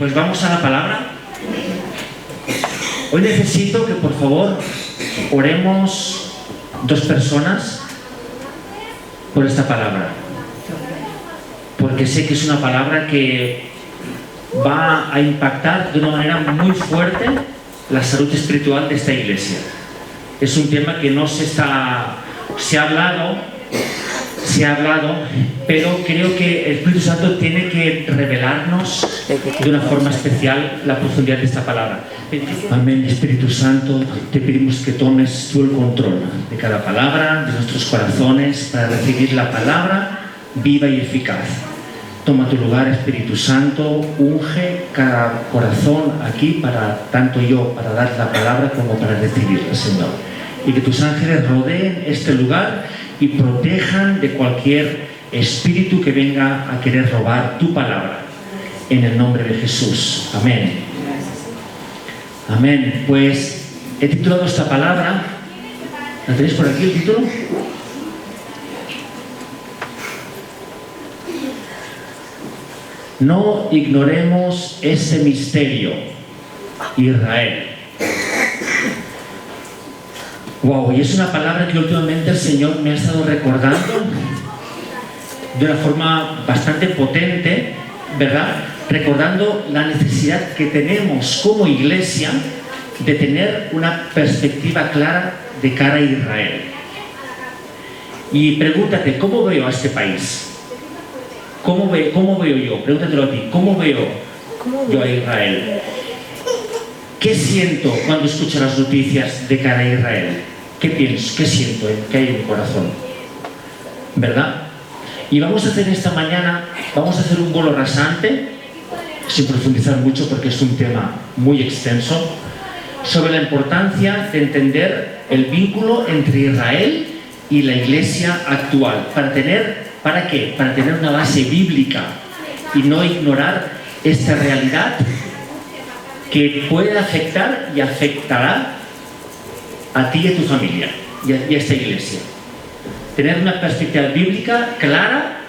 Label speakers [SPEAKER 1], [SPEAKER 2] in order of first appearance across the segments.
[SPEAKER 1] pues vamos a la palabra. Hoy necesito que por favor oremos 2 personas por esta palabra, porque sé que es una palabra que va a impactar de una manera muy fuerte la salud espiritual de esta iglesia. Es un tema que no se ha hablado, pero creo que el Espíritu Santo tiene que revelarnos de una forma especial la profundidad de esta palabra. Amén. Espíritu Santo, te pedimos que tomes tú el control de cada palabra, de nuestros corazones, para recibir la palabra viva y eficaz. Toma tu lugar, Espíritu Santo, unge cada corazón aquí, para tanto yo para dar la palabra como para recibirla, Señor. Y que tus ángeles rodeen este lugar y protejan de cualquier espíritu que venga a querer robar tu palabra. En el nombre de Jesús. Amén. Amén. Pues he titulado esta palabra. ¿La tenéis por aquí el título? No ignoremos ese misterio, Israel. Wow, y es una palabra que últimamente el Señor me ha estado recordando de una forma bastante potente, ¿verdad? Recordando la necesidad que tenemos como iglesia de tener una perspectiva clara de cara a Israel. Y pregúntate, ¿cómo veo a este país? ¿Cómo veo yo? Pregúntatelo a ti, ¿cómo veo yo a Israel? ¿Qué siento cuando escucho las noticias de cara a Israel? ¿Qué pienso? ¿Qué siento? ¿Qué hay en mi corazón? ¿Verdad? Y vamos a hacer esta mañana, vamos a hacer un bolo rasante, sin profundizar mucho porque es un tema muy extenso, sobre la importancia de entender el vínculo entre Israel y la iglesia actual. ¿Para qué? Para tener una base bíblica y no ignorar esta realidad que puede afectar y afectará a ti y a tu familia y a esta iglesia. Tener una perspectiva bíblica clara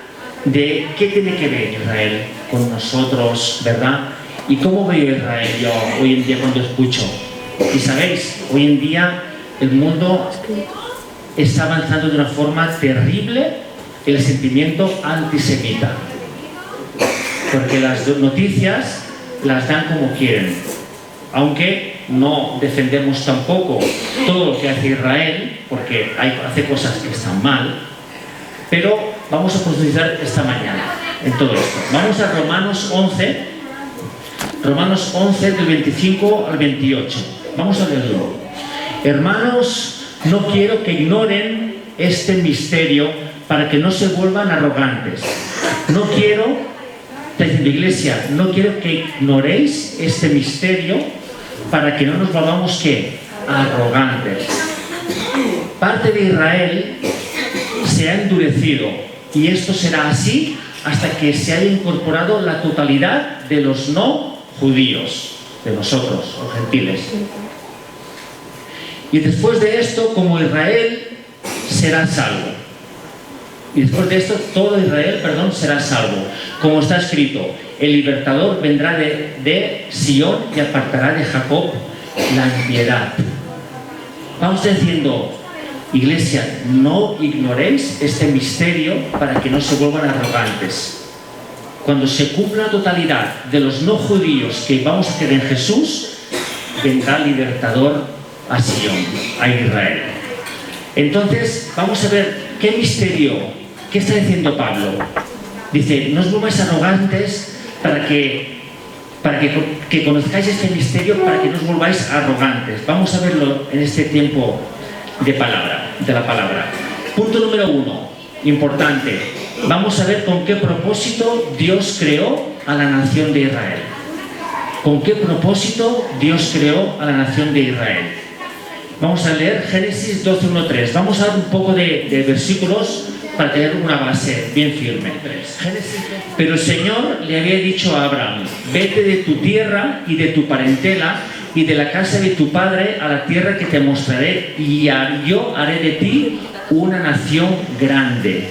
[SPEAKER 1] de qué tiene que ver Israel con nosotros, ¿verdad? Y cómo veo Israel yo hoy en día cuando escucho. Y sabéis, hoy en día el mundo está avanzando de una forma terrible el sentimiento antisemita, porque las noticias las dan como quieren, aunque no defendemos tampoco todo lo que hace Israel, porque hace cosas que están mal, pero vamos a profundizar esta mañana en todo esto. Vamos a Romanos 11 del 25 al 28. Vamos a leerlo. Hermanos, no quiero que ignoren este misterio para que no se vuelvan arrogantes. No quiero, iglesia, no quiero que ignoréis este misterio para que no nos volvamos, ¿qué? Arrogantes. Parte de Israel se ha endurecido y esto será así hasta que se haya incorporado la totalidad de los no judíos, de nosotros, los gentiles. Y después de esto, como Israel será salvo. Y después de esto, todo Israel, será salvo. Como está escrito, el libertador vendrá de Sion y apartará de Jacob la impiedad. Vamos diciendo, iglesia, no ignoréis este misterio para que no se vuelvan arrogantes. Cuando se cumpla la totalidad de los no judíos que vamos a creer en Jesús, vendrá el libertador a Sion, a Israel. Entonces, vamos a ver qué misterio. ¿Qué está diciendo Pablo? Dice, no os volváis arrogantes para que conozcáis este misterio, para que no os volváis arrogantes. Vamos a verlo en este tiempo de la palabra. Punto número 1, importante. Vamos a ver con qué propósito Dios creó a la nación de Israel. ¿Con qué propósito Dios creó a la nación de Israel? Vamos a leer Génesis 12:1-3. Vamos a dar un poco de versículos para tener una base bien firme. Pero el Señor le había dicho a Abraham, vete de tu tierra y de tu parentela y de la casa de tu padre a la tierra que te mostraré, y yo haré de ti una nación grande.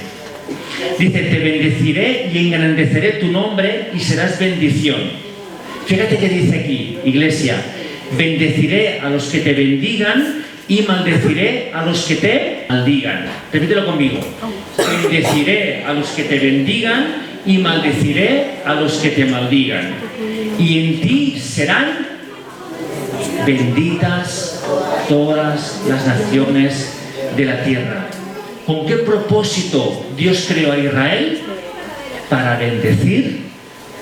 [SPEAKER 1] Dice, te bendeciré y engrandeceré tu nombre y serás bendición. Fíjate que dice aquí, iglesia, bendeciré a los que te bendigan y maldeciré a los que te maldigan. Repítelo conmigo. Bendeciré a los que te bendigan y maldeciré a los que te maldigan. Y en ti serán benditas todas las naciones de la tierra. ¿Con qué propósito Dios creó a Israel? Para bendecir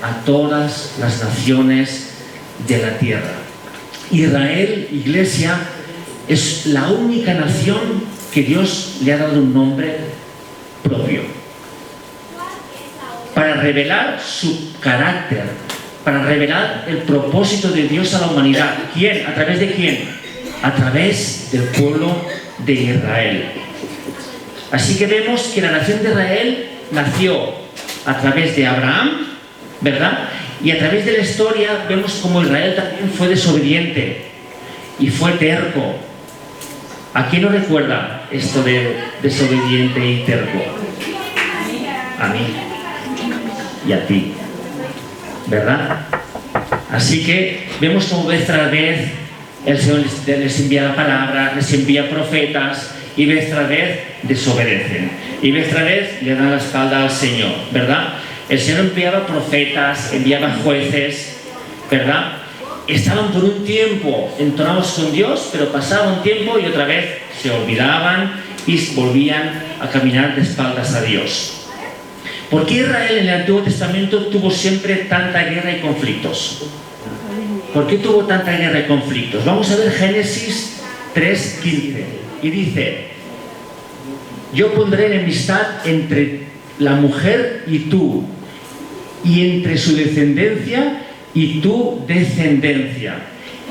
[SPEAKER 1] a todas las naciones de la tierra. Israel, iglesia, es la única nación que Dios le ha dado un nombre propio. Para revelar su carácter, para revelar el propósito de Dios a la humanidad. ¿Quién? ¿A través de quién? A través del pueblo de Israel. Así que vemos que la nación de Israel nació a través de Abraham, ¿verdad? Y a través de la historia vemos como Israel también fue desobediente y fue terco. ¿A quién no recuerda esto de desobediente y terco? A mí y a ti, ¿verdad? Así que vemos como vez tras vez el Señor les envía la palabra, les envía profetas, y vez tras vez desobedecen, y vez tras vez le dan la espalda al Señor, ¿verdad? El Señor enviaba profetas, enviaba jueces, ¿verdad? Estaban por un tiempo entonados con Dios, pero pasaba un tiempo y otra vez se olvidaban y volvían a caminar de espaldas a Dios. ¿Por qué Israel en el Antiguo Testamento tuvo siempre tanta guerra y conflictos? ¿Por qué tuvo tanta guerra y conflictos? Vamos a ver Génesis 3:15. Y dice: yo pondré enemistad entre la mujer y tú, y entre su descendencia y tu descendencia.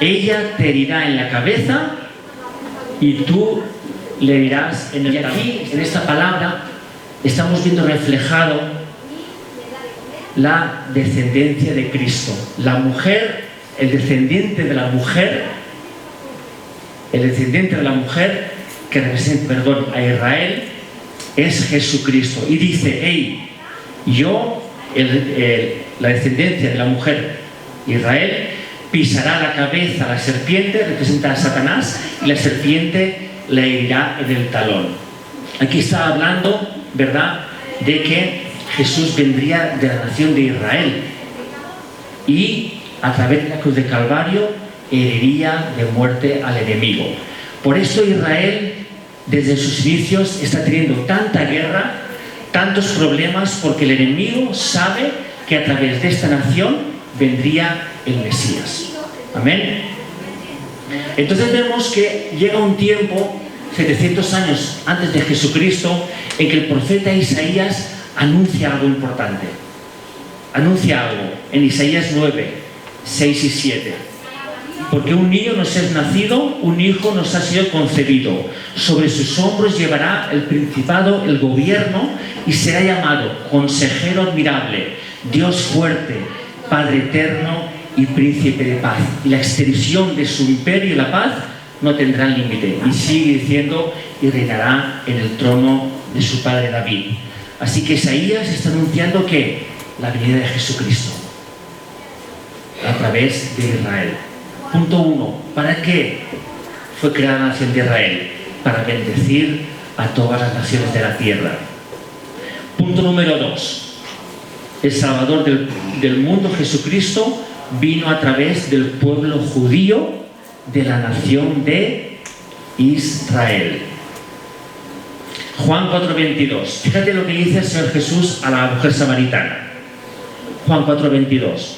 [SPEAKER 1] Ella te herirá en la cabeza y tú le herirás en el... Y aquí, en esta palabra, estamos viendo reflejado la descendencia de Cristo. La mujer, el descendiente de la mujer, que representa, a Israel, es Jesucristo. Y dice: hey, yo, la descendencia de la mujer, Israel, pisará la cabeza a la serpiente, representa a Satanás, y la serpiente le herirá en el talón. Aquí está hablando, ¿verdad?, de que Jesús vendría de la nación de Israel y a través de la cruz de Calvario heriría de muerte al enemigo. Por esto Israel, desde sus inicios, está teniendo tanta guerra, tantos problemas, porque el enemigo sabe que a través de esta nación vendría el Mesías. Amén. Entonces vemos que llega un tiempo, 700 años antes de Jesucristo, en que el profeta Isaías anuncia algo importante. Anuncia algo en Isaías 9, 6 y 7. Porque un niño nos es nacido, un hijo nos ha sido concebido. Sobre sus hombros llevará el principado, el gobierno, y será llamado Consejero Admirable, Dios Fuerte, Padre Eterno y Príncipe de Paz. Y la extensión de su imperio y la paz no tendrán límite. Y sigue diciendo: y reinará en el trono de su padre David. Así que Isaías está anunciando que la venida de Jesucristo a través de Israel. Punto 1. ¿Para qué fue creada la nación de Israel? Para bendecir a todas las naciones de la tierra. Punto número 2. El Salvador del mundo, Jesucristo, vino a través del pueblo judío de la nación de Israel. Juan 4:22. Fíjate lo que dice el Señor Jesús a la mujer samaritana. Juan 4:22.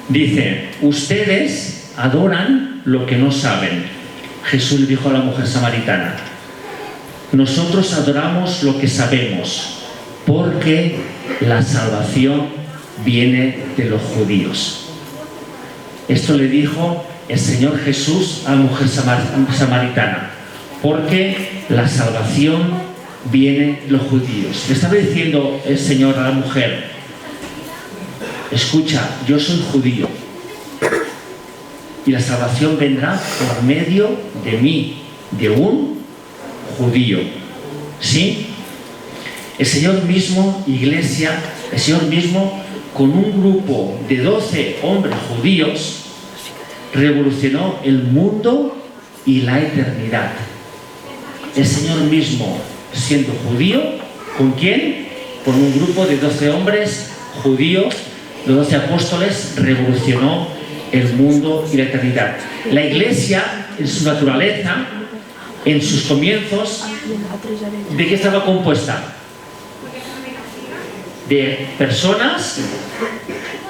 [SPEAKER 1] Dice: ustedes adoran lo que no saben. Jesús le dijo a la mujer samaritana: nosotros adoramos lo que sabemos, porque la salvación viene de los judíos. Esto le dijo el Señor Jesús a la mujer samaritana, porque la salvación viene de los judíos. Le estaba diciendo el Señor a la mujer: escucha, yo soy judío y la salvación vendrá por medio de mí, de un judío. ¿Sí? El Señor mismo, iglesia, el Señor mismo, con un grupo de 12 hombres judíos, revolucionó el mundo y la eternidad. El Señor mismo, siendo judío, ¿con quién? Con un grupo de 12 hombres judíos, los 12 apóstoles, revolucionó el mundo y la eternidad. La iglesia, en su naturaleza, en sus comienzos, ¿de qué estaba compuesta? De personas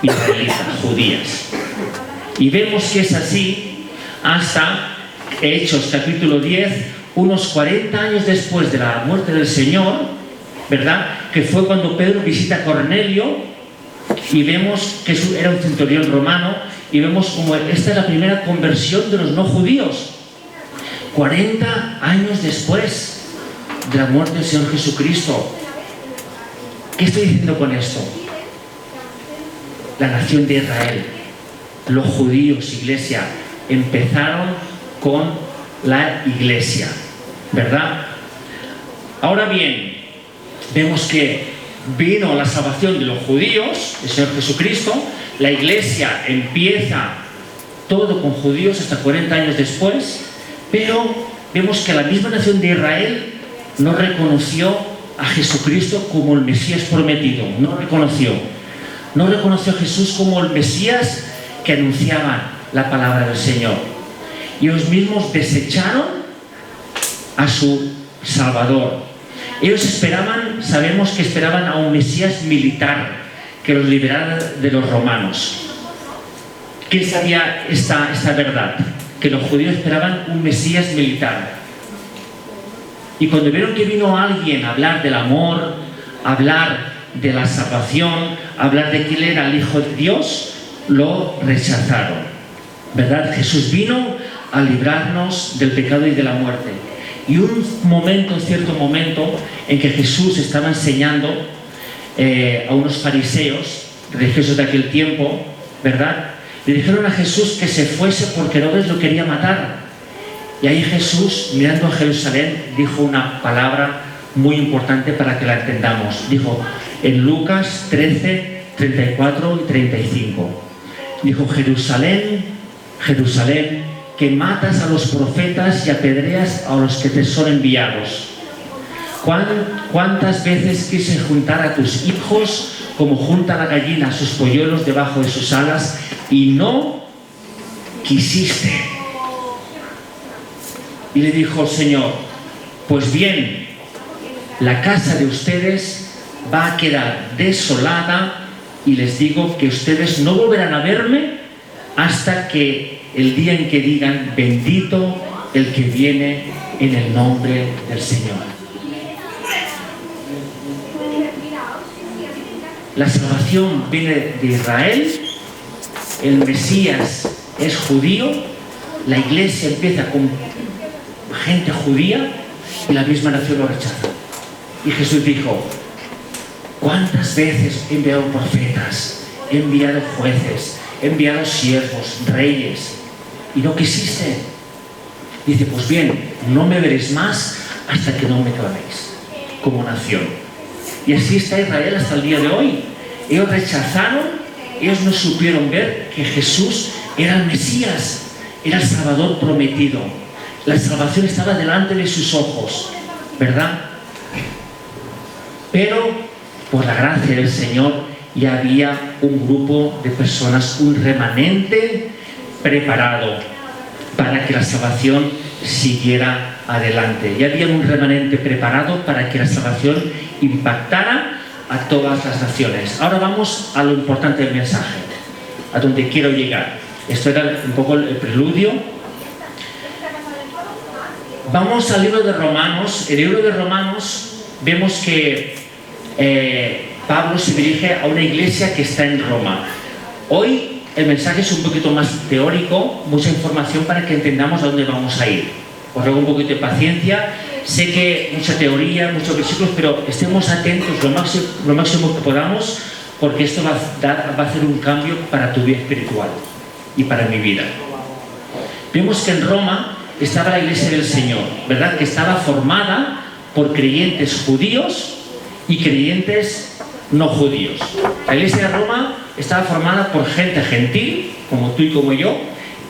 [SPEAKER 1] israelitas, judías. Y vemos que es así hasta Hechos capítulo 10, unos 40 años después de la muerte del Señor, ¿verdad? Que fue cuando Pedro visita a Cornelio y vemos que era un centurión romano y vemos como esta es la primera conversión de los no judíos. 40 años después de la muerte del Señor Jesucristo. ¿Qué estoy diciendo con esto? La nación de Israel, los judíos, iglesia, empezaron con la iglesia, ¿verdad? Ahora bien, vemos que vino la salvación de los judíos, el Señor Jesucristo, la iglesia empieza todo con judíos hasta 40 años después, pero vemos que la misma nación de Israel no reconoció a Jesucristo como el Mesías prometido, no reconoció a Jesús como el Mesías que anunciaba la palabra del Señor. Y ellos mismos desecharon a su Salvador. Ellos sabemos que esperaban a un Mesías militar que los liberara de los romanos. ¿Quién sabía esta verdad? Que los judíos esperaban un Mesías militar. Y cuando vieron que vino alguien a hablar del amor, a hablar de la salvación, a hablar de que él era el Hijo de Dios, lo rechazaron, ¿verdad? Jesús vino a librarnos del pecado y de la muerte. Y un cierto momento, en que Jesús estaba enseñando a unos fariseos religiosos de aquel tiempo, ¿verdad? Le dijeron a Jesús que se fuese porque Herodes lo quería matar. Y ahí Jesús, mirando a Jerusalén, dijo una palabra muy importante para que la entendamos. Dijo en Lucas 13, 34 y 35. Dijo: Jerusalén, Jerusalén, que matas a los profetas y apedreas a los que te son enviados. ¿Cuántas veces quise juntar a tus hijos como junta la gallina a sus polluelos debajo de sus alas y no quisiste? Y le dijo el Señor: pues bien, la casa de ustedes va a quedar desolada, y les digo que ustedes no volverán a verme hasta que el día en que digan: bendito el que viene en el nombre del Señor. La salvación viene de Israel, el Mesías es judío, la iglesia empieza con gente judía y la misma nación lo rechaza. Y Jesús dijo: ¿cuántas veces he enviado profetas, he enviado jueces, he enviado siervos, reyes, y no quisiste? Dice: pues bien, no me veréis más hasta que no me claméis como nación. Y así está Israel hasta el día de hoy. Ellos rechazaron, ellos no supieron ver que Jesús era el Mesías, era el Salvador prometido. La salvación estaba delante de sus ojos, ¿verdad? Pero por la gracia del Señor ya había un grupo de personas, un remanente preparado para que la salvación siguiera adelante. Ya había un remanente preparado para que la salvación impactara a todas las naciones. Ahora vamos a lo importante del mensaje, a donde quiero llegar. Esto era un poco el preludio. Vamos al libro de Romanos. En el libro de Romanos vemos que Pablo se dirige a una iglesia que está en Roma. Hoy el mensaje es un poquito más teórico, mucha información para que entendamos a dónde vamos a ir. Os ruego un poquito de paciencia. Sé que mucha teoría, muchos versículos, pero estemos atentos lo máximo que podamos, porque esto va a hacer un cambio para tu vida espiritual y para mi vida. Vemos que en Roma estaba la iglesia del Señor, ¿verdad? Que estaba formada por creyentes judíos y creyentes no judíos. La iglesia de Roma estaba formada por gente gentil, como tú y como yo,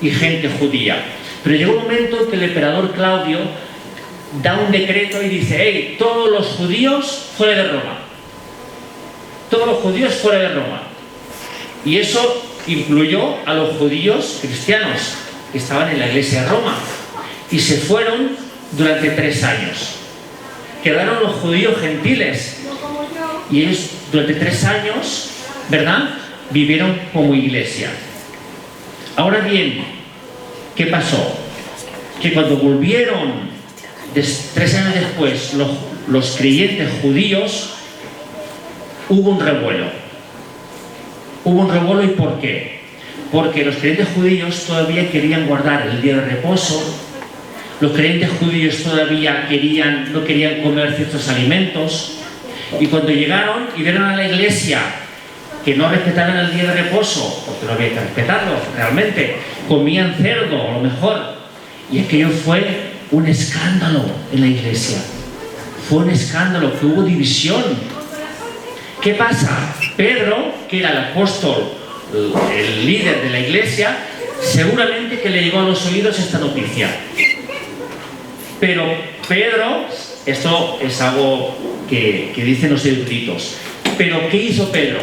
[SPEAKER 1] y gente judía. Pero llegó un momento en que el emperador Claudio da un decreto y dice: hey, todos los judíos fuera de Roma. Todos los judíos fuera de Roma. Y eso incluyó a los judíos cristianos que estaban en la iglesia de Roma. Y se fueron durante 3 años. Quedaron los judíos gentiles. Y ellos durante 3 años, ¿verdad?, vivieron como iglesia. Ahora bien, ¿qué pasó? Que cuando volvieron 3 años después los creyentes judíos, hubo un revuelo. Hubo un revuelo, ¿y por qué? Porque los creyentes judíos todavía querían guardar el día de reposo. Los creyentes judíos todavía no querían comer ciertos alimentos. Y cuando llegaron y vieron a la iglesia que no respetaban el día de reposo, porque no había que respetarlo realmente, comían cerdo a lo mejor, y aquello fue un escándalo en la iglesia. Fue un escándalo, que hubo división. ¿Qué pasa? Pedro, que era el apóstol, el líder de la iglesia, seguramente que le llegó a los oídos esta noticia. Pero Pedro, esto es algo que dicen los eruditos, pero ¿qué hizo Pedro?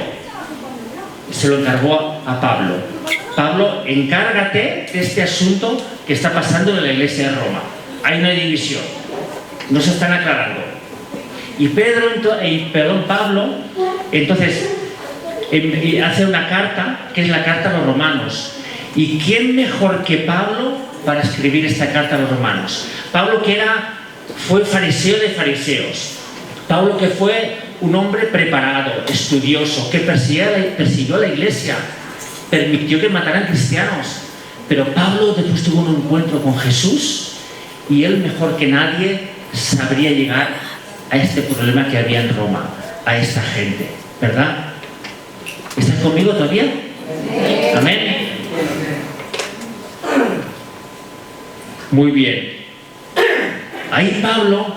[SPEAKER 1] Se lo encargó a Pablo. Pablo, encárgate de este asunto que está pasando en la iglesia de Roma. Hay una división, no se están aclarando. Y Pablo, entonces, hace una carta, que es la carta a los romanos. ¿Y quién mejor que Pablo para escribir esta carta a los romanos? Pablo, que fue fariseo de fariseos. Pablo, que fue un hombre preparado, estudioso, que persiguió a la iglesia, permitió que mataran cristianos. Pero Pablo después tuvo un encuentro con Jesús, y él mejor que nadie sabría llegar a este problema que había en Roma, a esta gente, ¿verdad? ¿Estás conmigo todavía? Amén. Muy bien. Ahí Pablo,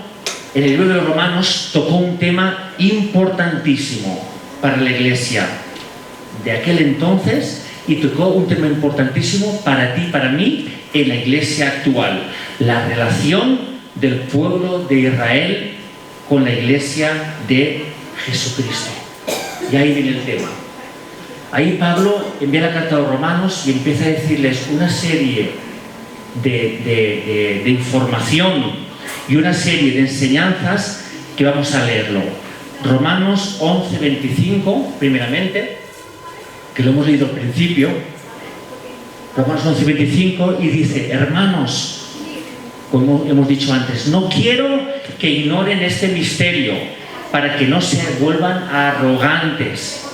[SPEAKER 1] en el libro de los Romanos, tocó un tema importantísimo para la iglesia de aquel entonces, y tocó un tema importantísimo para ti, para mí, en la iglesia actual: la relación del pueblo de Israel con la iglesia de Jesucristo. Y ahí viene el tema. Ahí Pablo envía la carta a los romanos y empieza a decirles una serie de información y una serie de enseñanzas que vamos a leerlo. Romanos 11:25, primeramente, que lo hemos leído al principio. Romanos 11:25, y dice: hermanos, como hemos dicho antes, no quiero que ignoren este misterio, para que no se vuelvan arrogantes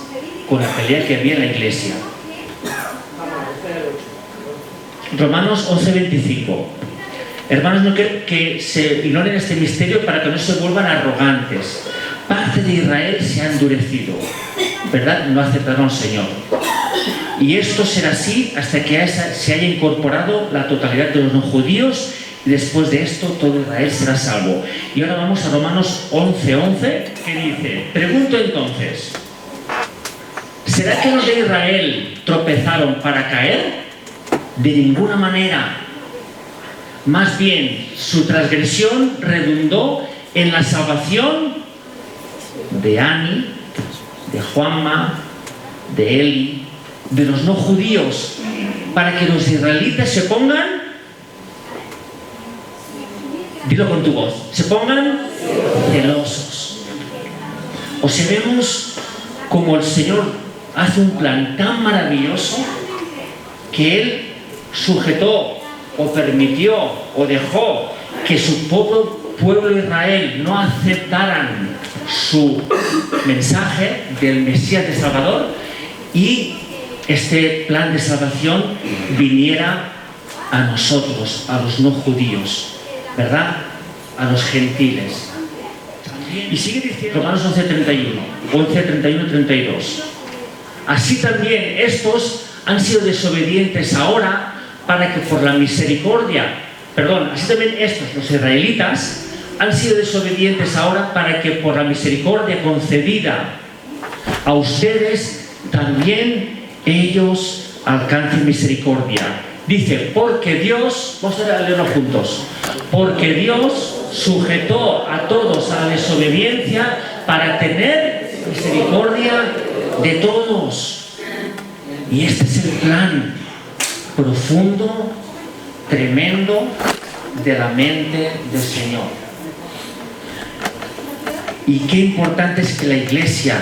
[SPEAKER 1] con la pelea que había en la iglesia. Romanos 11:25. Hermanos, no quiero que se ignoren este misterio, para que no se vuelvan arrogantes. Parte de Israel se ha endurecido, ¿verdad? No aceptaron al Señor. Y esto será así hasta que se haya incorporado la totalidad de los no judíos, y después de esto todo Israel será salvo. Y ahora vamos a Romanos 11:11, que dice: pregunto entonces, ¿será que los de Israel tropezaron para caer? De ninguna manera. Más bien, su transgresión redundó en la salvación de Ani, de Juanma, de Eli, de los no judíos, para que los israelitas se pongan, dilo con tu voz, se pongan celosos. O sea, vemos como el Señor hace un plan tan maravilloso, que Él sujetó o permitió o dejó que su pueblo Israel no aceptaran su mensaje del Mesías de Salvador, y este plan de salvación viniera a nosotros, a los no judíos, ¿verdad? A los gentiles. Y sigue diciendo Romanos 11:31-32. Así también estos han sido desobedientes ahora, para que por la misericordia, así también estos, los israelitas, han sido desobedientes ahora para que por la misericordia concedida a ustedes también ellos alcancen misericordia. Dice, porque Dios, vamos a leerlo juntos, porque Dios sujetó a todos a la desobediencia para tener misericordia de todos. Y este es el plan profundo, tremendo de la mente del Señor. Y qué importante es que la Iglesia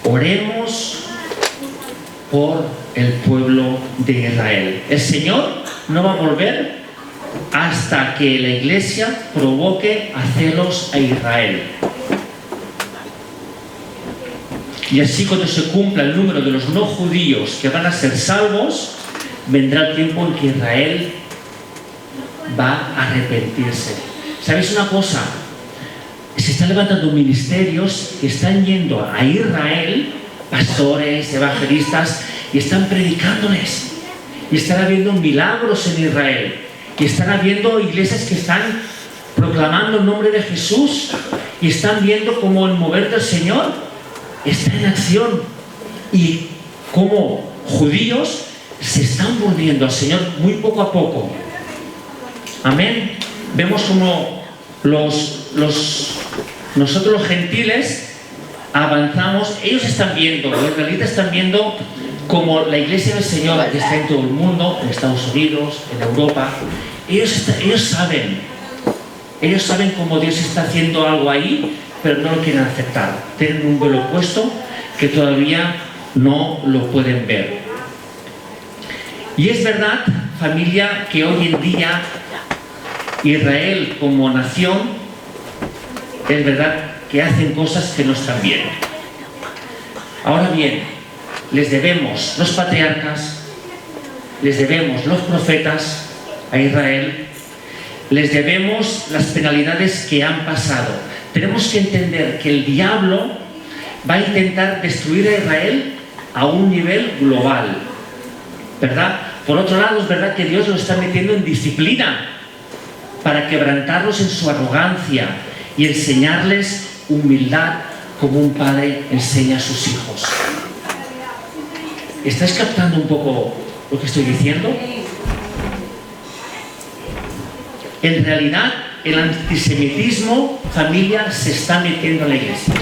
[SPEAKER 1] oremos por el pueblo de Israel. El Señor no va a volver hasta que la Iglesia provoque a celos a Israel. Y así, cuando se cumpla el número de los no judíos que van a ser salvos, vendrá el tiempo en que Israel va a arrepentirse. ¿Sabéis una cosa? Se están levantando ministerios que están yendo a Israel, pastores, evangelistas, y están predicándoles. Y están habiendo milagros en Israel. Y están habiendo iglesias que están proclamando el nombre de Jesús. Y están viendo cómo el mover del Señor está en acción. Y cómo judíos se están volviendo al Señor muy poco a poco. Amén. Vemos como nosotros los gentiles avanzamos. Ellos están viendo, los israelitas están viendo como la iglesia del Señor que está en todo el mundo, en Estados Unidos, en Europa. Ellos saben cómo Dios está haciendo algo ahí, pero no lo quieren aceptar. Tienen un velo puesto que todavía no lo pueden ver. Y es verdad, familia, que hoy en día Israel como nación, es verdad que hacen cosas que no están bien. Ahora bien, les debemos los patriarcas, les debemos los profetas a Israel, les debemos las penalidades que han pasado. Tenemos que entender que el diablo va a intentar destruir a Israel a un nivel global, ¿verdad? Por otro lado, es verdad que Dios los está metiendo en disciplina para quebrantarlos en su arrogancia y enseñarles humildad como un padre enseña a sus hijos. ¿Estáis captando un poco lo que estoy diciendo? En realidad, el antisemitismo, familia, se está metiendo en la iglesia.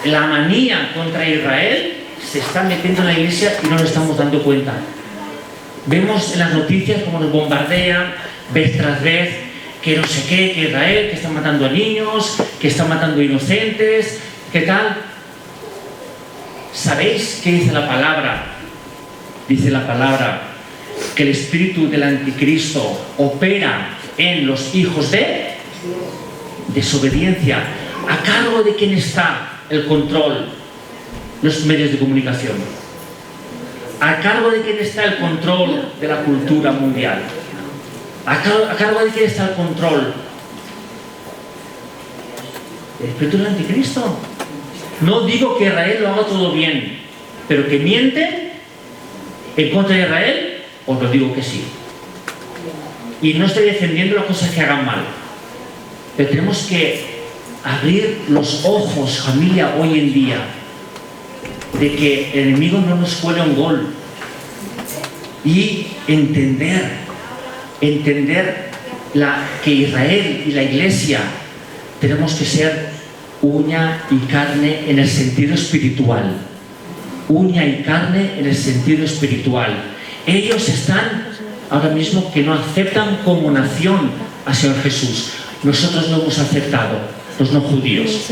[SPEAKER 1] La manía contra Israel se está metiendo en la iglesia y no nos estamos dando cuenta. Vemos en las noticias cómo nos bombardean vez tras vez, que no sé qué, que Israel, que está matando a niños, que está matando a inocentes, ¿qué tal? ¿Sabéis qué dice la palabra? Dice la palabra que el espíritu del anticristo opera en los hijos de desobediencia. ¿A cargo de quién está el control? Los medios de comunicación. ¿A cargo de quién está el control de la cultura mundial? ¿A cargo de quién está el control? El espíritu del anticristo. No digo que Israel lo haga todo bien, pero que miente en contra de Israel, os lo digo que sí. Y no estoy defendiendo las cosas que hagan mal, pero tenemos que abrir los ojos, familia, hoy en día, de que el enemigo no nos cuele un gol y entender que Israel y la iglesia tenemos que ser uña y carne en el sentido espiritual. Uña y carne en el sentido espiritual. Ellos están ahora mismo que no aceptan como nación al Señor Jesús. Nosotros lo hemos aceptado, los no judíos.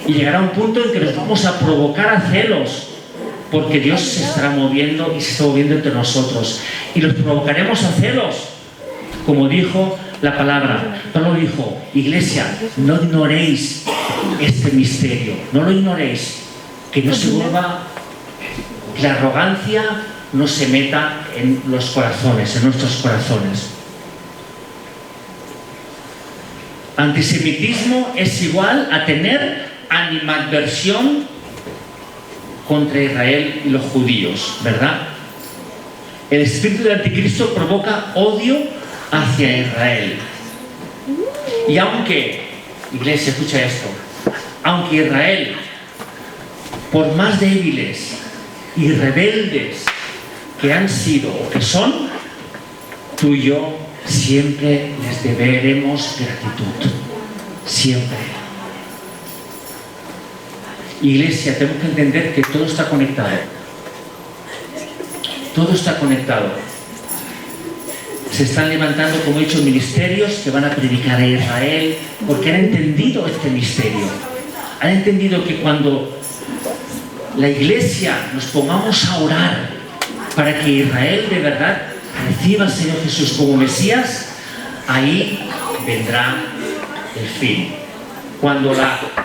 [SPEAKER 1] Y llegará un punto en que nos vamos a provocar a celos, porque Dios se estará moviendo y se está moviendo entre nosotros. Y los provocaremos a celos, como dijo la palabra. Pablo dijo: iglesia, no ignoréis este misterio, no lo ignoréis, que no se vuelva, que la arrogancia no se meta en los corazones, en nuestros corazones. Antisemitismo es igual a tener animadversión contra Israel y los judíos, ¿verdad? El espíritu del anticristo provoca odio hacia Israel. Y aunque, iglesia, escucha esto, aunque Israel, por más débiles y rebeldes que han sido o que son, tú y yo siempre les deberemos gratitud. Siempre. Iglesia, tenemos que entender que todo está conectado. Todo está conectado. Se están levantando, como he dicho, ministerios que van a predicar a Israel, porque han entendido este misterio. Han entendido que cuando la iglesia nos pongamos a orar para que Israel de verdad reciba al Señor Jesús como Mesías, ahí vendrá el fin. Cuando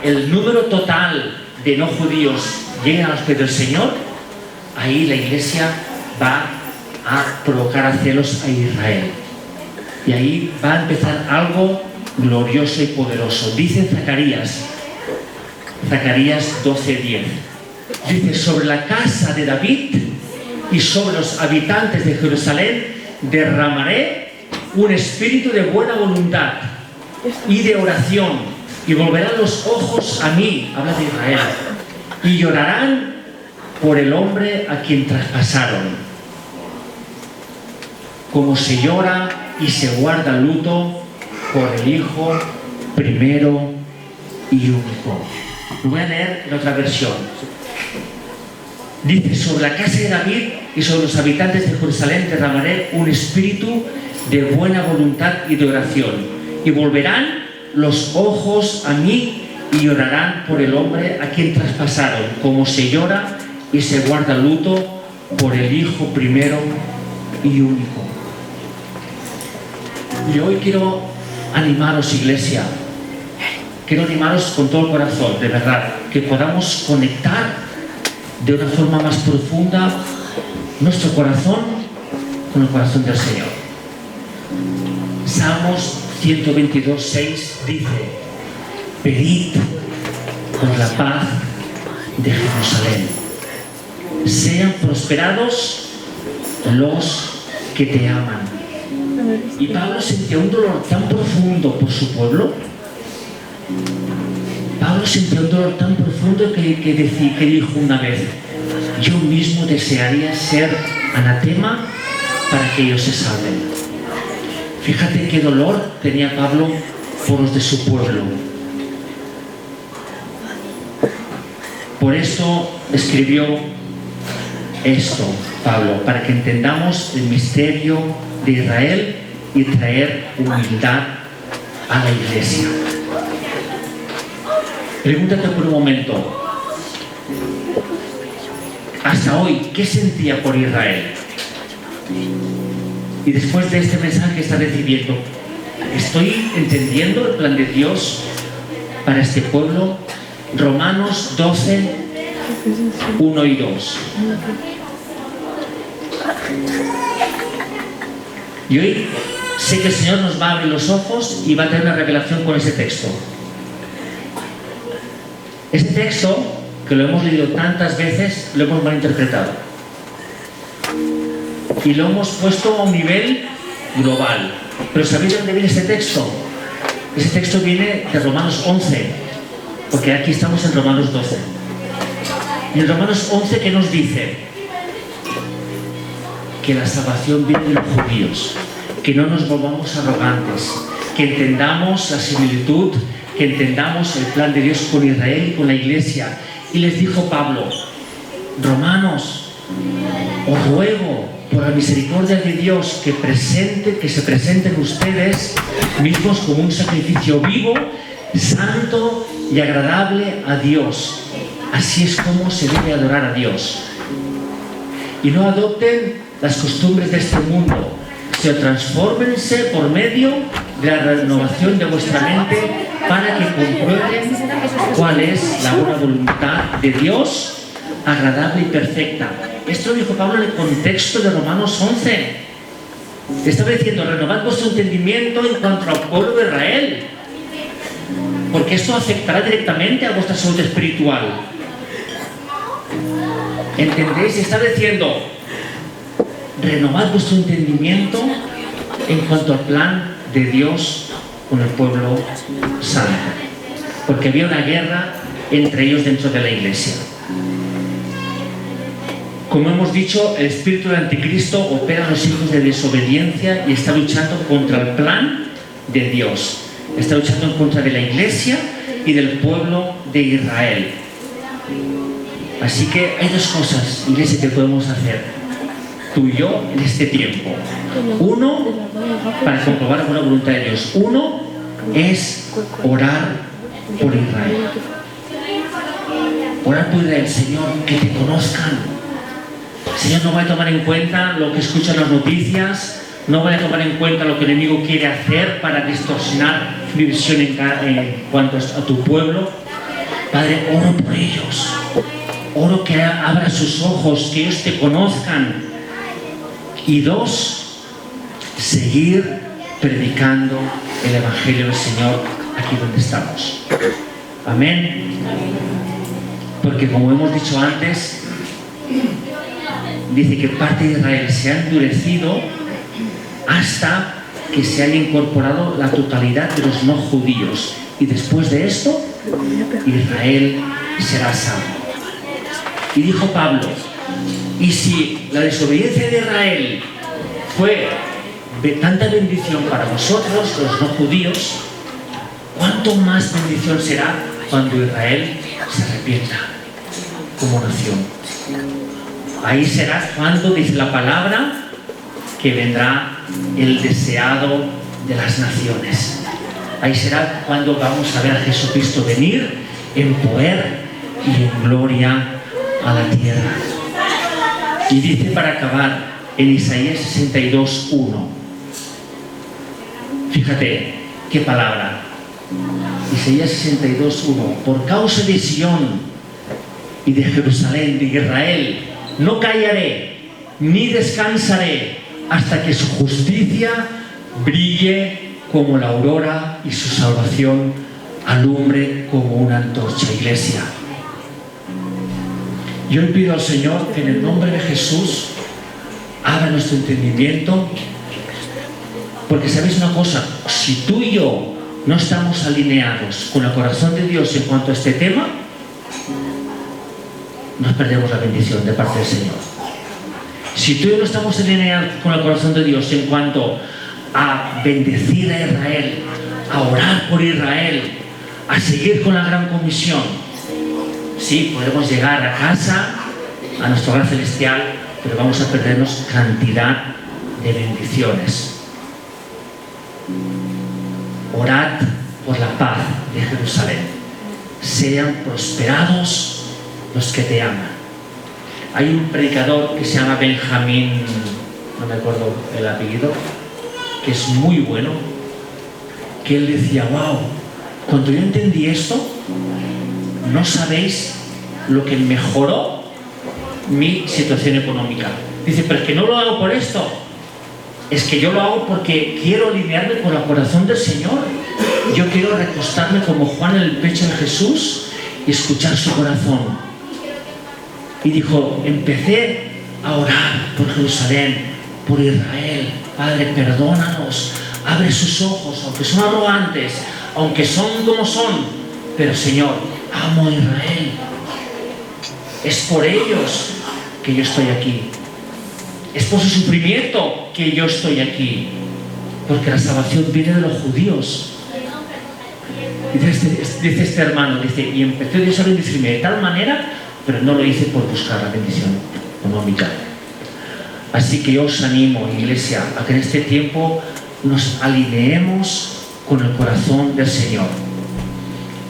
[SPEAKER 1] el número total de no judíos llegue a los pies del Señor, ahí la iglesia va a provocar a celos a Israel. Y ahí va a empezar algo glorioso y poderoso. Dice Zacarías 12:10. Dice: sobre la casa de David y sobre los habitantes de Jerusalén derramaré un espíritu de buena voluntad y de oración, y volverán los ojos a mí, habla de Israel, y llorarán por el hombre a quien traspasaron, como se llora y se guarda luto por el hijo primero y único. Lo voy a leer en otra versión. Dice: sobre la casa de David y sobre los habitantes de Jerusalén derramaré un espíritu de buena voluntad y de oración, y volverán los ojos a mí y llorarán por el hombre a quien traspasaron, como se llora y se guarda luto por el hijo primero y único. Y hoy quiero animaros, iglesia, quiero animaros con todo el corazón, de verdad, que podamos conectar de una forma más profunda nuestro corazón con el corazón del Señor. Salmos 122:6 dice: pedid por la paz de Jerusalén, sean prosperados los que te aman. Y Pablo sentía un dolor tan profundo por su pueblo. Pablo sentía un dolor tan profundo que dijo una vez: yo mismo desearía ser anatema para que ellos se salven. Fíjate qué dolor tenía Pablo por los de su pueblo. Por eso escribió esto Pablo, para que entendamos el misterio de Israel y traer humildad a la iglesia. Pregúntate por un momento, hasta hoy, ¿qué sentía por Israel? Y después de este mensaje que está recibiendo, ¿estoy entendiendo el plan de Dios para este pueblo? Romanos 12:1 y 2. Y hoy sé que el Señor nos va a abrir los ojos y va a tener una revelación con ese texto. Ese texto, que lo hemos leído tantas veces, lo hemos malinterpretado. Y lo hemos puesto a un nivel global. Pero ¿sabéis de dónde viene ese texto? Ese texto viene de Romanos 11, porque aquí estamos en Romanos 12. Y en Romanos 11, ¿qué nos dice? Que la salvación viene de los judíos, que no nos volvamos arrogantes, que entendamos la similitud, que entendamos el plan de Dios con Israel y con la iglesia. Y les dijo Pablo: romanos, os ruego por la misericordia de Dios que se presenten ustedes mismos como un sacrificio vivo, santo y agradable a Dios. Así es como se debe adorar a Dios. Y no adopten las costumbres de este mundo, sino transfórmense por medio de la renovación de vuestra mente para que comprueben cuál es la buena voluntad de Dios, agradable y perfecta. Esto lo dijo Pablo en el contexto de Romanos 11. Estaba diciendo: renovad vuestro entendimiento en cuanto al pueblo de Israel, porque esto afectará directamente a vuestra salud espiritual. ¿Entendéis? Estaba diciendo: renovad vuestro entendimiento en cuanto al plan de Dios con el pueblo santo, porque había una guerra entre ellos dentro de la iglesia. Como hemos dicho, el espíritu del anticristo opera en los hijos de desobediencia y está luchando contra el plan de Dios. Está luchando en contra de la iglesia y del pueblo de Israel. Así que hay dos cosas, iglesia, que podemos hacer, tú y yo, en este tiempo. Uno, para comprobar la buena voluntad de Dios. Uno es orar por Israel. Orar por Israel, Señor, que te conozcan. Señor, no voy a tomar en cuenta lo que escuchan las noticias, no voy a tomar en cuenta lo que el enemigo quiere hacer para distorsionar mi visión en cuanto a tu pueblo. Padre, oro por ellos. Oro que abra sus ojos, que ellos te conozcan. Y dos, seguir predicando el Evangelio del Señor aquí donde estamos. Amén. Porque como hemos dicho antes, dice que parte de Israel se ha endurecido hasta que se haya incorporado la totalidad de los no judíos. Y después de esto, Israel será salvo. Y dijo Pablo, y si la desobediencia de Israel fue de tanta bendición para vosotros, los no judíos, ¿cuánto más bendición será cuando Israel se arrepienta como nación? Ahí será cuando, dice la palabra, que vendrá el deseado de las naciones. Ahí será cuando vamos a ver a Jesucristo venir en poder y en gloria a la tierra. Y dice para acabar en Isaías 62:1. Fíjate qué palabra. Isaías 62:1. Por causa de Sión y de Jerusalén, de Israel, no callaré ni descansaré hasta que su justicia brille como la aurora y su salvación alumbre como una antorcha. Iglesia, yo le pido al Señor que en el nombre de Jesús abra nuestro entendimiento, porque sabéis una cosa, si tú y yo no estamos alineados con el corazón de Dios en cuanto a este tema, nos perdemos la bendición de parte del Señor. Si tú y yo no estamos alineados con el corazón de Dios en cuanto a bendecir a Israel, a orar por Israel, a seguir con la gran comisión, sí, podemos llegar a casa, a nuestro hogar celestial, pero vamos a perdernos cantidad de bendiciones. Orad por la paz de Jerusalén. Sean prosperados los que te aman. Hay un predicador que se llama Benjamín, no me acuerdo el apellido, que es muy bueno, que él decía, wow, cuando yo entendí esto, no sabéis lo que mejoró mi situación económica. Dice, pero es que no lo hago por esto, es que yo lo hago porque quiero alinearme con el corazón del Señor. Yo quiero recostarme como Juan en el pecho de Jesús y escuchar su corazón. Y dijo, empecé a orar por Jerusalén, por Israel. Padre, perdónanos, abre sus ojos, aunque son arrogantes, aunque son como son, pero Señor, amo a Israel. Es por ellos que yo estoy aquí. Es por su sufrimiento que yo estoy aquí. Porque la salvación viene de los judíos. Dice este hermano, dice, y empezó Dios a bendecirme de tal manera, pero no lo hice por buscar la bendición económica. Así que yo os animo, iglesia, a que en este tiempo nos alineemos con el corazón del Señor.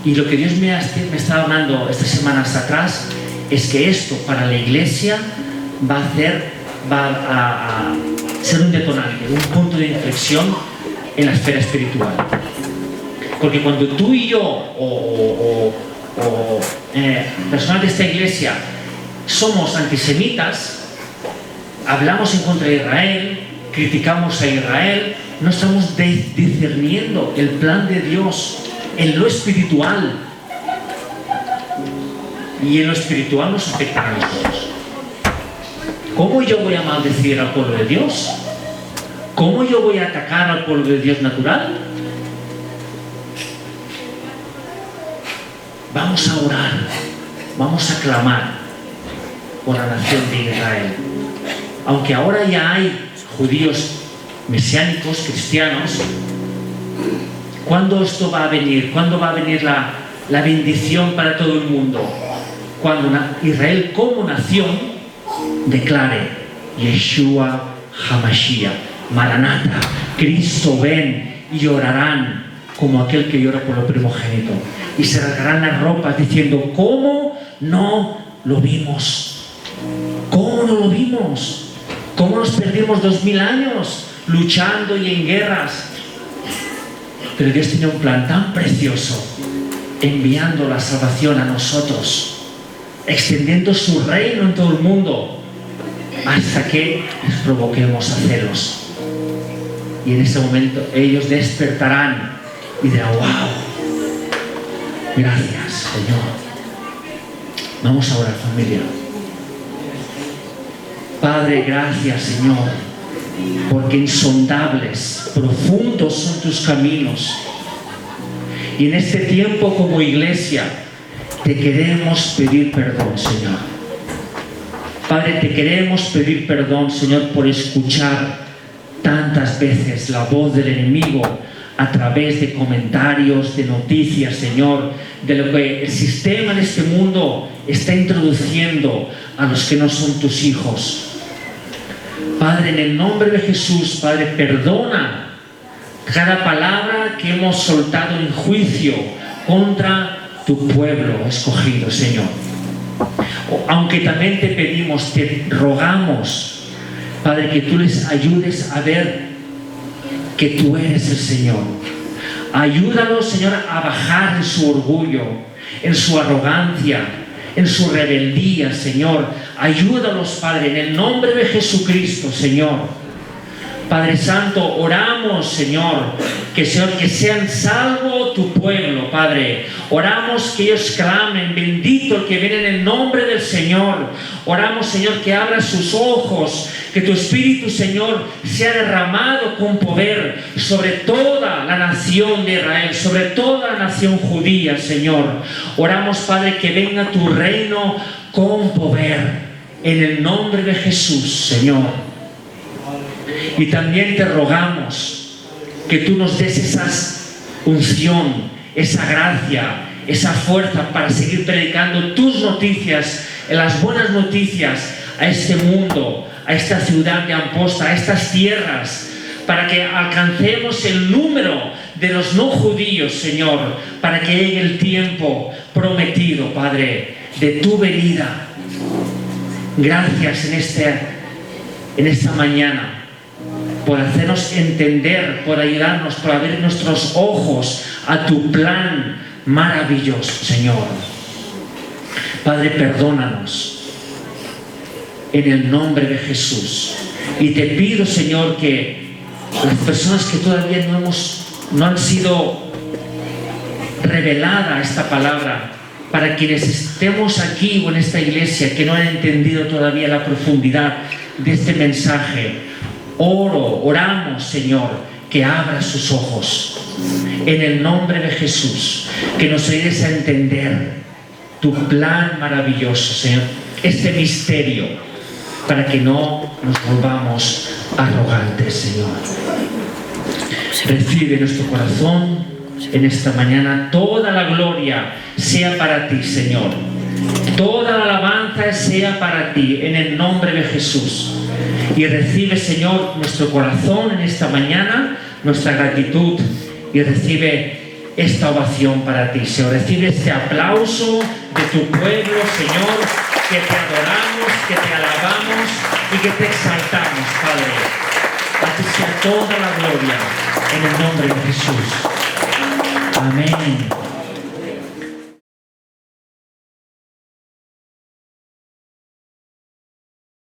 [SPEAKER 1] Y lo que Dios me estaba hablando estas semanas atrás es que esto para la iglesia va a ser un detonante, un punto de inflexión en la esfera espiritual. Porque cuando tú y yo o personas de esta iglesia somos antisemitas, hablamos en contra de Israel, criticamos a Israel, no estamos discerniendo el plan de Dios en lo espiritual. Y en lo espiritual nos afecta a nosotros. ¿Cómo yo voy a maldecir al pueblo de Dios? ¿cómo yo voy a atacar al pueblo de Dios natural? Vamos a orar, vamos a clamar por la nación de Israel. Aunque ahora ya hay judíos mesiánicos, cristianos, ¿cuándo esto va a venir? ¿Cuándo va a venir la bendición para todo el mundo? Cuando Israel como nación declare Yeshua HaMashiach, Maranatha, Cristo ven, y orarán como aquel que llora por lo primogénito, y se rasgarán las ropas diciendo: ¿cómo no lo vimos? ¿Cómo no lo vimos? ¿Cómo nos perdimos 2000 años luchando y en guerras? Pero Dios tiene un plan tan precioso, enviando la salvación a nosotros, extendiendo su reino en todo el mundo, hasta que les provoquemos a celos. Y en ese momento ellos despertarán y dirán: wow, gracias, Señor. Vamos a orar, familia. Padre, gracias, Señor, porque insondables, profundos son tus caminos. Y en este tiempo, como iglesia, te queremos pedir perdón, Señor. Padre, te queremos pedir perdón, Señor, por escuchar tantas veces la voz del enemigo a través de comentarios, de noticias, Señor, de lo que el sistema en este mundo está introduciendo a los que no son tus hijos. Padre, en el nombre de Jesús, Padre, perdona cada palabra que hemos soltado en juicio contra tu pueblo escogido, Señor. Aunque también te pedimos, te rogamos, Padre, que tú les ayudes a ver que tú eres el Señor. Ayúdalos, Señor, a bajar en su orgullo, en su arrogancia, en su rebeldía, Señor. Ayúdalos, Padre, en el nombre de Jesucristo, Señor. Padre Santo, oramos, Señor, que sean salvo tu pueblo, Padre. Oramos que ellos clamen: bendito el que viene en el nombre del Señor. Oramos, Señor, que abra sus ojos, que tu Espíritu, Señor, sea derramado con poder sobre toda la nación de Israel, sobre toda la nación judía, Señor. Oramos, Padre, que venga tu reino con poder, en el nombre de Jesús, Señor. Y también te rogamos que tú nos des esa unción, esa gracia, esa fuerza para seguir predicando tus noticias, las buenas noticias a este mundo, a esta ciudad de Amposta, a estas tierras, para que alcancemos el número de los no judíos, Señor, para que llegue el tiempo prometido, Padre, de tu venida. Gracias en esta mañana por hacernos entender, por ayudarnos, por abrir nuestros ojos a tu plan maravilloso, Señor. Padre, perdónanos en el nombre de Jesús. Y te pido, Señor, que las personas que todavía no han sido revelada esta palabra, para quienes estemos aquí o en esta iglesia que no han entendido todavía la profundidad de este mensaje, oramos, Señor, que abra sus ojos en el nombre de Jesús, que nos ayudes a entender tu plan maravilloso, Señor, este misterio, para que no nos volvamos arrogantes, Señor. Recibe nuestro corazón en esta mañana. Toda la gloria sea para ti, Señor. Toda la alabanza sea para ti, en el nombre de Jesús. Y recibe, Señor, nuestro corazón en esta mañana, nuestra gratitud, y recibe esta ovación para ti, Señor. Recibe este aplauso de tu pueblo, Señor, que te adoramos, que te alabamos y que te exaltamos, Padre. A ti sea toda la gloria, en el nombre de Jesús. Amén.